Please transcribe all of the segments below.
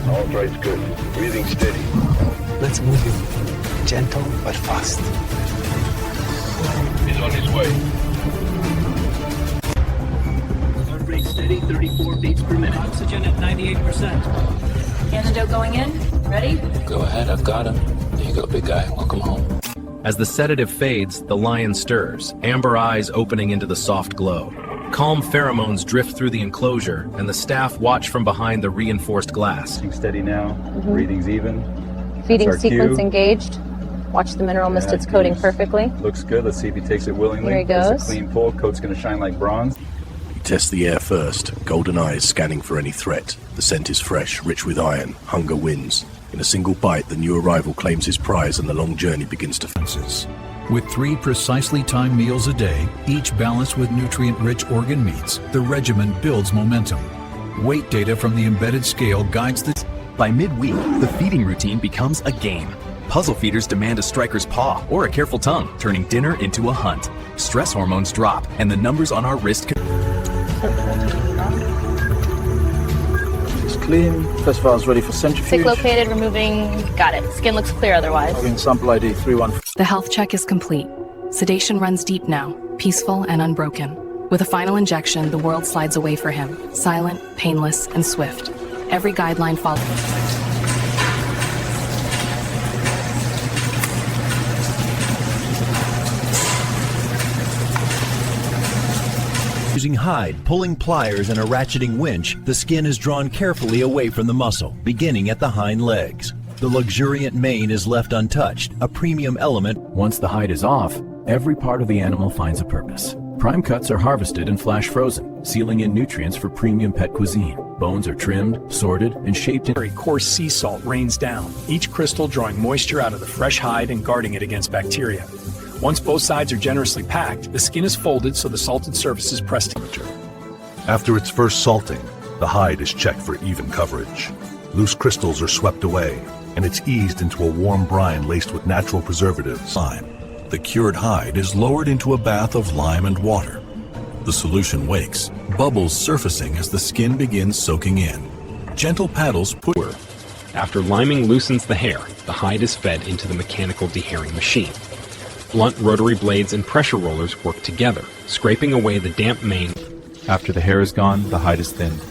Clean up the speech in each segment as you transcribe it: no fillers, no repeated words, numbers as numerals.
All right's good. Breathing steady. Let's move him. Gentle but fast. He's on his way. Heart rate steady, 34 beats per minute. Oxygen at 98%. Antidote going in. Ready? Go ahead, I've got him. There you go, big guy. Welcome home. As the sedative fades, the lion stirs, amber eyes opening into the soft glow. Calm pheromones drift through the enclosure, and the staff watch from behind the reinforced glass. Steady now. Breathing's even. Feeding That's our sequence cue. engaged. Watch the mineral mist its coating perfectly. Looks good. Let's see if he takes it willingly. Here he It's goes. a clean pull. Coat's going to shine like bronze. Test the air first. Golden eyes scanning for any threat. The scent is fresh, rich with iron. Hunger wins. In a single bite, the new arrival claims his prize and the long journey begins to fences. With 3 precisely timed meals a day, each balanced with nutrient-rich organ meats, the regimen builds momentum. Weight data from the embedded scale guides the... By midweek, the feeding routine becomes a game. Puzzle feeders demand a striker's paw or a careful tongue, turning dinner into a hunt. Stress hormones drop, and the numbers on our wrist... Clean. First vial's ready for centrifuge. Stick located, removing. Got it. Skin looks clear otherwise. Logging sample ID 314. The health check is complete. Sedation runs deep now, peaceful and unbroken. With a final injection, the world slides away for him, silent, painless, and swift. Every guideline followed. Using hide, pulling pliers, and a ratcheting winch, the skin is drawn carefully away from the muscle, beginning at the hind legs. The luxuriant mane is left untouched, a premium element. Once the hide is off, every part of the animal finds a purpose. Prime cuts are harvested and flash frozen, sealing in nutrients for premium pet cuisine. Bones are trimmed, sorted, and shaped in... Very coarse sea salt rains down, each crystal drawing moisture out of the fresh hide and guarding it against bacteria. Once both sides are generously packed, the skin is folded so the salted surface is pressed together. After its first salting, the hide is checked for even coverage. Loose crystals are swept away, and it's eased into a warm brine laced with natural preservatives. Lime. The cured hide is lowered into a bath of lime and water. The solution wakes, bubbles surfacing as the skin begins soaking in. Gentle paddles put... After liming loosens the hair, the hide is fed into the mechanical dehairing machine. Blunt rotary blades and pressure rollers work together, scraping away the damp mane. After the hair is gone, the hide is thinned.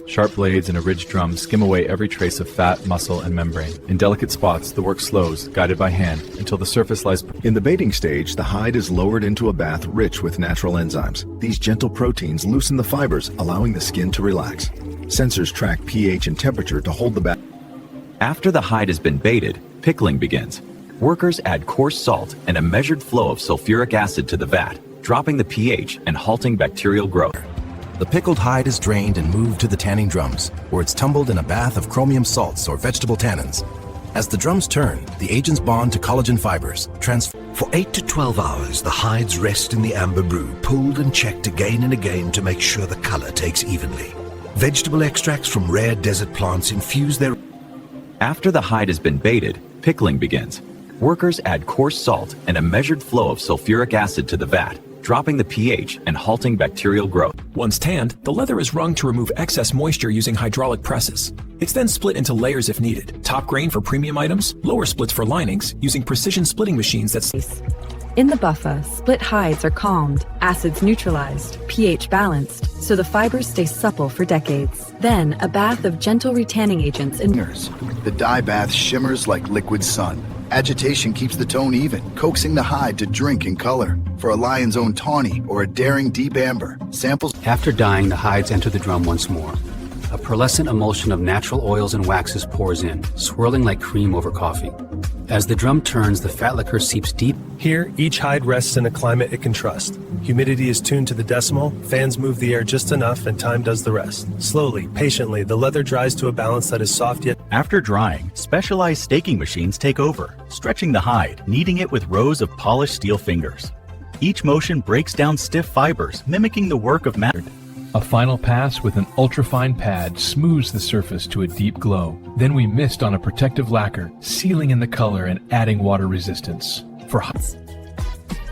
Sharp blades and a ridged drum skim away every trace of fat, muscle, and membrane. In delicate spots, the work slows, guided by hand, until the surface lies... In the baiting stage, the hide is lowered into a bath rich with natural enzymes. These gentle proteins loosen the fibers, allowing the skin to relax. Sensors track pH and temperature to hold the bath. After the hide has been baited, pickling begins. Workers add coarse salt and a measured flow of sulfuric acid to the vat, dropping the pH and halting bacterial growth. The pickled hide is drained and moved to the tanning drums, where it's tumbled in a bath of chromium salts or vegetable tannins. As the drums turn, the agents bond to collagen fibers, For 8 to 12 hours, the hides rest in the amber brew, pulled and checked again and again to make sure the color takes evenly. Vegetable extracts from rare desert plants infuse their... After the hide has been baited, pickling begins. Workers add coarse salt and a measured flow of sulfuric acid to the vat, dropping the pH and halting bacterial growth. Once tanned, the leather is wrung to remove excess moisture using hydraulic presses. It's then split into layers if needed. Top grain for premium items, lower splits for linings, using precision splitting machines that... In the buffer, split hides are calmed, acids neutralized, pH balanced, so the fibers stay supple for decades. Then, a bath of gentle retanning agents in... The dye bath shimmers like liquid sun. Agitation keeps the tone even, coaxing the hide to drink in color. For a lion's own tawny or a daring deep amber, samples... After dyeing, the hides enter the drum once more. A pearlescent emulsion of natural oils and waxes pours in, swirling like cream over coffee. As the drum turns, the fat liquor seeps deep. Here, each hide rests in a climate it can trust. Humidity is tuned to the decimal, fans move the air just enough, and time does the rest. Slowly, patiently, the leather dries to a balance that is soft yet... After drying, specialized staking machines take over, stretching the hide, kneading it with rows of polished steel fingers. Each motion breaks down stiff fibers, mimicking the work of matter. A final pass with an ultrafine pad smooths the surface to a deep glow. Then we mist on a protective lacquer, sealing in the color and adding water resistance. For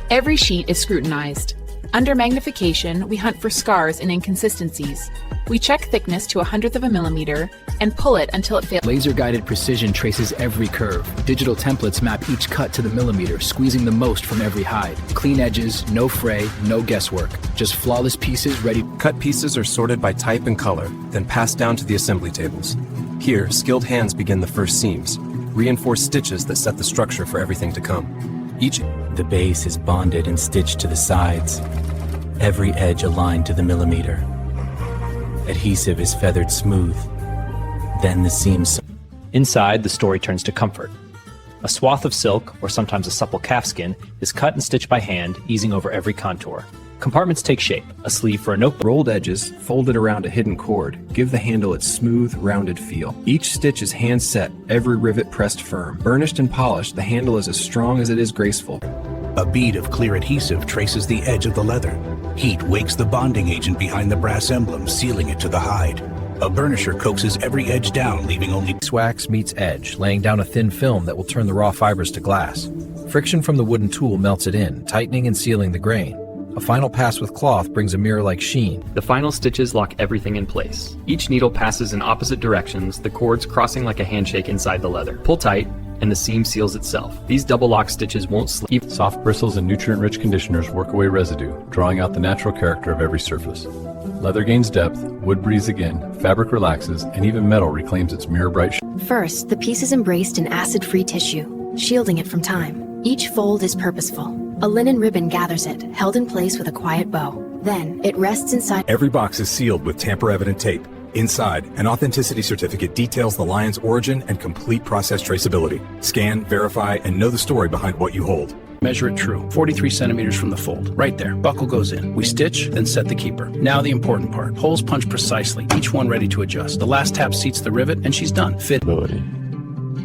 Every sheet is scrutinized. Under magnification, we hunt for scars and inconsistencies. We check thickness to 1/100 of a millimeter and pull it until it fails. Laser-guided precision traces every curve. Digital templates map each cut to the millimeter, squeezing the most from every hide. Clean edges, no fray, no guesswork. Just flawless pieces ready. Cut pieces are sorted by type and color, then passed down to the assembly tables. Here, skilled hands begin the first seams, reinforced stitches that set the structure for everything to come. The base is bonded and stitched to the sides, every edge aligned to the millimeter. Adhesive is feathered smooth. Then the seams. Inside, the story turns to comfort. A swath of silk, or sometimes a supple calfskin, is cut and stitched by hand, easing over every contour. Compartments take shape, a sleeve for a notebook. Rolled edges, folded around a hidden cord, give the handle its smooth, rounded feel. Each stitch is hand-set, every rivet pressed firm. Burnished and polished, the handle is as strong as it is graceful. A bead of clear adhesive traces the edge of the leather. Heat wakes the bonding agent behind the brass emblem, sealing it to the hide. A burnisher coaxes every edge down, leaving only wax meets edge, laying down a thin film that will turn the raw fibers to glass. Friction from the wooden tool melts it in, tightening and sealing the grain. A final pass with cloth brings a mirror-like sheen. The final stitches lock everything in place. Each needle passes in opposite directions, the cords crossing like a handshake inside the leather. Pull tight, and the seam seals itself. These double lock stitches won't slip. Soft bristles and nutrient-rich conditioners work away residue, drawing out the natural character of every surface. Leather gains depth, wood breathes again, fabric relaxes, and even metal reclaims its mirror-bright First, the piece is embraced in acid-free tissue, shielding it from time. Each fold is purposeful. A linen ribbon gathers it, held in place with a quiet bow. Then, it rests inside. Every box is sealed with tamper-evident tape. Inside, an authenticity certificate details the lion's origin and complete process traceability. Scan, verify, and know the story behind what you hold. Measure it true, 43 centimeters from the fold. Right there, buckle goes in. We stitch, then set the keeper. Now the important part. Holes punch precisely, each one ready to adjust. The last tap seats the rivet, and she's done.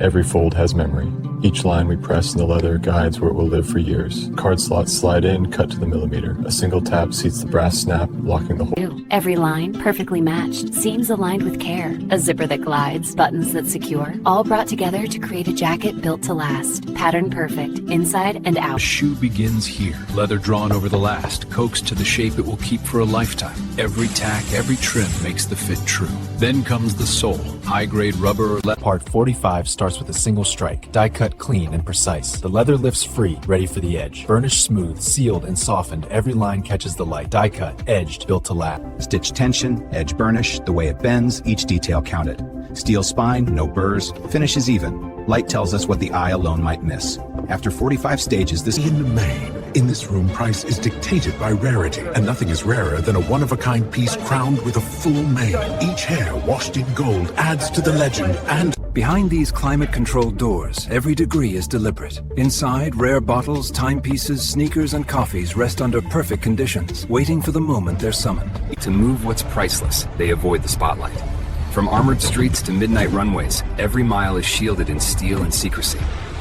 Every fold has memory. Each line we press in the leather guides where it will live for years. Card slots slide in, cut to the millimeter. A single tap seats the brass snap, locking the hole. Every line perfectly matched, seams aligned with care, a zipper that glides, buttons that secure, all brought together to create a jacket built to last. Pattern perfect, inside and out. The shoe begins here. Leather drawn over the last, coaxed to the shape it will keep for a lifetime. Every tack, every trim makes the fit true. Then comes the sole, high-grade rubber or leather. Part 45 starts with a single strike, die cut clean and precise. The leather lifts free, ready for the edge. Burnished smooth, sealed and softened, every line catches the light. Die cut, edged, built to last. Stitch tension, edge burnish, the way it bends, each detail counted. Steel spine, no burrs, finish is even. Light tells us what the eye alone might miss. After 45 stages, this in the main. In this room, price is dictated by rarity, and nothing is rarer than a one-of-a-kind piece crowned with a full mane. Each hair washed in gold adds to the legend and... Behind these climate-controlled doors, every degree is deliberate. Inside, rare bottles, timepieces, sneakers, and coffees rest under perfect conditions, waiting for the moment they're summoned. To move what's priceless, they avoid the spotlight. From armored streets to midnight runways, every mile is shielded in steel and secrecy.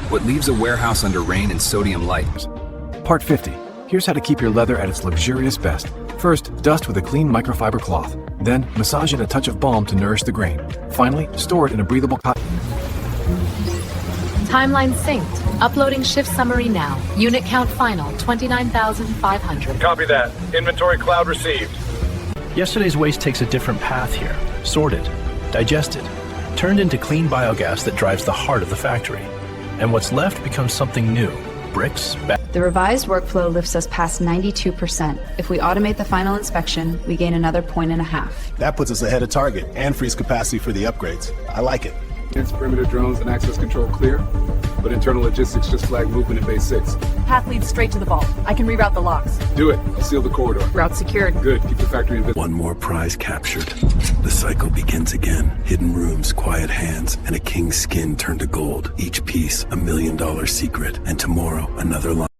What leaves a warehouse under rain and sodium light. Part 50. Here's how to keep your leather at its luxurious best. First, dust with a clean microfiber cloth. Then, massage in a touch of balm to nourish the grain. Finally, store it in a breathable cotton. Timeline synced. Uploading shift summary now. Unit count final, 29,500. Copy that. Inventory cloud received. Yesterday's waste takes a different path here. Sorted, digested, turned into clean biogas that drives the heart of the factory. And what's left becomes something new. Bricks, The revised workflow lifts us past 92%. If we automate the final inspection, we gain another 1.5 points. That puts us ahead of target and frees capacity for the upgrades. I like it. It's perimeter drones and access control clear, but internal logistics just flag movement in base 6. Path leads straight to the vault. I can reroute the locks. Do it. I'll seal the corridor. Route secured. Good. Keep the factory invisible. One more prize captured. The cycle begins again. Hidden rooms, quiet hands, and a king's skin turned to gold. Each piece, $1 million secret. And tomorrow, another line.